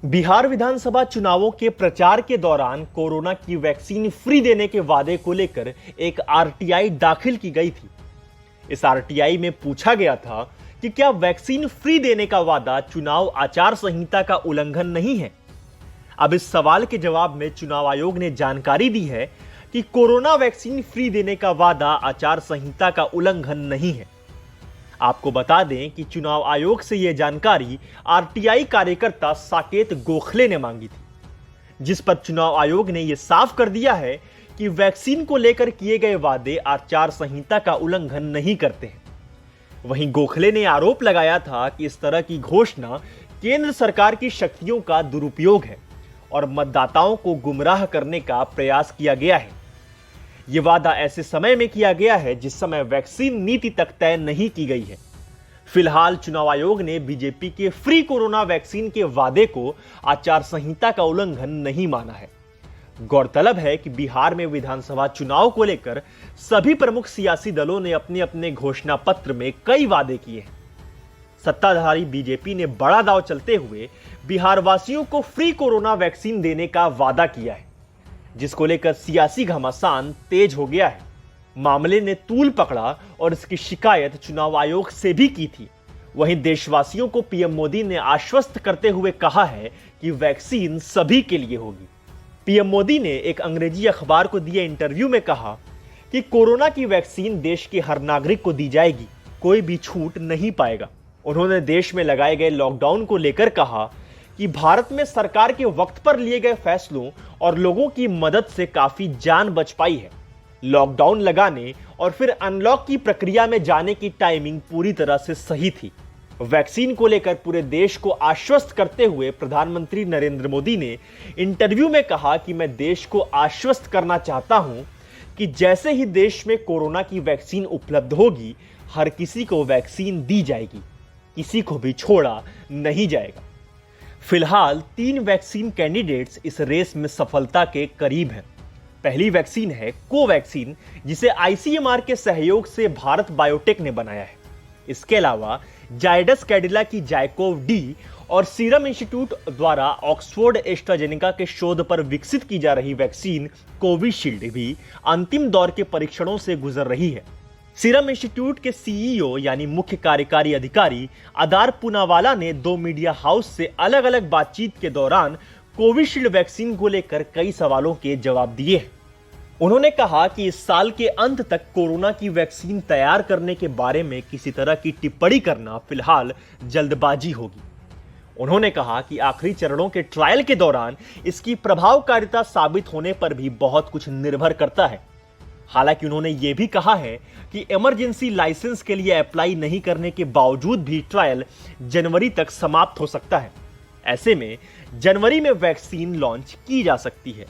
बिहार विधानसभा चुनावों के प्रचार के दौरान कोरोना की वैक्सीन फ्री देने के वादे को लेकर एक आरटीआई दाखिल की गई थी। इस आरटीआई में पूछा गया था कि क्या वैक्सीन फ्री देने का वादा चुनाव आचार संहिता का उल्लंघन नहीं है। अब इस सवाल के जवाब में चुनाव आयोग ने जानकारी दी है कि कोरोना वैक्सीन फ्री देने का वादा आचार संहिता का उल्लंघन नहीं है। आपको बता दें कि चुनाव आयोग से यह जानकारी आरटीआई कार्यकर्ता साकेत गोखले ने मांगी थी, जिस पर चुनाव आयोग ने यह साफ कर दिया है कि वैक्सीन को लेकर किए गए वादे आचार संहिता का उल्लंघन नहीं करते हैं। वहीं गोखले ने आरोप लगाया था कि इस तरह की घोषणा केंद्र सरकार की शक्तियों का दुरुपयोग है और मतदाताओं को गुमराह करने का प्रयास किया गया है। यह वादा ऐसे समय में किया गया है जिस समय वैक्सीन नीति तक तय नहीं की गई है। फिलहाल चुनाव आयोग ने बीजेपी के फ्री कोरोना वैक्सीन के वादे को आचार संहिता का उल्लंघन नहीं माना है। गौरतलब है कि बिहार में विधानसभा चुनाव को लेकर सभी प्रमुख सियासी दलों ने अपने अपने घोषणा पत्र में कई वादे किए हैं। सत्ताधारी बीजेपी ने बड़ा दांव चलते हुए बिहार वासियों को फ्री कोरोना वैक्सीन देने का वादा किया है, जिसको लेकर सियासी घमासान तेज हो गया है। मामले ने तूल पकड़ा और इसकी शिकायत चुनाव आयोग से भी की थी। वहीं देशवासियों को पीएम मोदी ने आश्वस्त करते हुए कहा है कि वैक्सीन सभी के लिए होगी। पीएम मोदी ने एक अंग्रेजी अखबार को दिए इंटरव्यू में कहा कि कोरोना की वैक्सीन देश के हर नागरिक को दी जाएगी, कोई भी छूट नहीं पाएगा। उन्होंने देश में लगाए गए लॉकडाउन को लेकर कहा कि भारत में सरकार के वक्त पर लिए गए फैसलों और लोगों की मदद से काफी जान बच पाई है। लॉकडाउन लगाने और फिर अनलॉक की प्रक्रिया में जाने की टाइमिंग पूरी तरह से सही थी। वैक्सीन को लेकर पूरे देश को आश्वस्त करते हुए प्रधानमंत्री नरेंद्र मोदी ने इंटरव्यू में कहा कि मैं देश को आश्वस्त करना चाहता हूं कि जैसे ही देश में कोरोना की वैक्सीन उपलब्ध होगी, हर किसी को वैक्सीन दी जाएगी, किसी को भी छोड़ा नहीं जाएगा। फिलहाल 3 वैक्सीन कैंडिडेट्स इस रेस में सफलता के करीब हैं। पहली वैक्सीन है कोवैक्सीन, जिसे आईसीएमआर के सहयोग से भारत बायोटेक ने बनाया है। इसके अलावा जायडस कैडिला की जायकोव डी और सीरम इंस्टीट्यूट द्वारा ऑक्सफोर्ड एस्ट्राजेनेका के शोध पर विकसित की जा रही वैक्सीन कोविशील्ड भी अंतिम दौर के परीक्षणों से गुजर रही है। सीरम इंस्टीट्यूट के सीईओ यानी मुख्य कार्यकारी अधिकारी अदार पूनावाला ने 2 मीडिया हाउस से अलग अलग बातचीत के दौरान कोविशील्ड वैक्सीन को लेकर कई सवालों के जवाब दिए हैं। उन्होंने कहा कि इस साल के अंत तक कोरोना की वैक्सीन तैयार करने के बारे में किसी तरह की टिप्पणी करना फिलहाल जल्दबाजी होगी। उन्होंने कहा कि आखिरी चरणों के ट्रायल के दौरान इसकी प्रभावकारिता साबित होने पर भी बहुत कुछ निर्भर करता है। हालांकि उन्होंने यह भी कहा है कि इमरजेंसी लाइसेंस के लिए अप्लाई नहीं करने के बावजूद भी ट्रायल जनवरी तक समाप्त हो सकता है। ऐसे में जनवरी में वैक्सीन लॉन्च की जा सकती है।